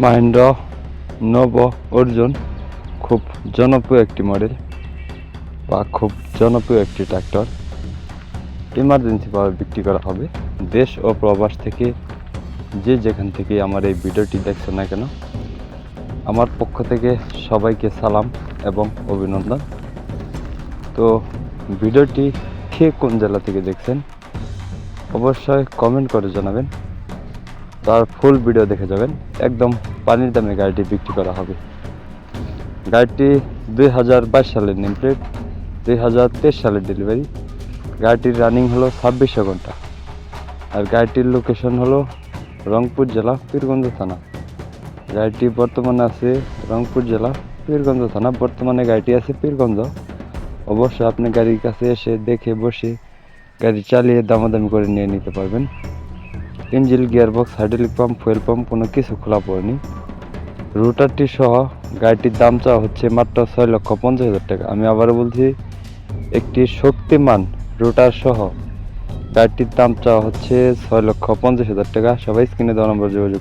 মাহিন্দ্রা নব অর্জুন খুব জনপ্রিয় একটি মডেল বা খুব জনপ্রিয় একটি ট্রাক্টর ইমার্জেন্সিভাবে বিক্রি করা হবে। দেশ ও প্রবাস থেকে যে যেখান থেকে আমার এই ভিডিওটি দেখছেন না কেন, আমার পক্ষ থেকে সবাইকে সালাম এবং অভিনন্দন। তো ভিডিওটি কে কোন জেলা থেকে দেখছেন অবশ্যই কমেন্ট করে জানাবেন। তার ফুল ভিডিও দেখে যাবেন। একদম পানির দামে গাড়িটি বিক্রি করা হবে। গাড়িটি 2022 সালের নেম প্লেট, 2023 সালের ডেলিভারি। গাড়িটির রানিং হলো 2600 ঘন্টা। আর গাড়িটির লোকেশন হলো রংপুর জেলা পীরগঞ্জ থানা। গাড়িটি বর্তমানে আছে রংপুর জেলা পীরগঞ্জ থানা। বর্তমানে গাড়িটি আছে পীরগঞ্জ। অবশ্যই আপনি গাড়ির কাছে এসে দেখে বসে গাড়ি চালিয়ে দামাদামি করে নিয়ে নিতে পারবেন। Engine, gearbox, hydraulic pump, fuel pump কোনো কিছু খোলা পড়েনি। রুটারটি সহ গাড়িটির দাম চাওয়া হচ্ছে মাত্র 6,50,000 টাকা। আমি আবারও বলছি, একটি শক্তিমান রুটার সহ গাড়িটির দাম চাওয়া হচ্ছে 6,50,000 টাকা। সবাই স্ক্রিনে দেওয়া নম্বর যোগাযোগ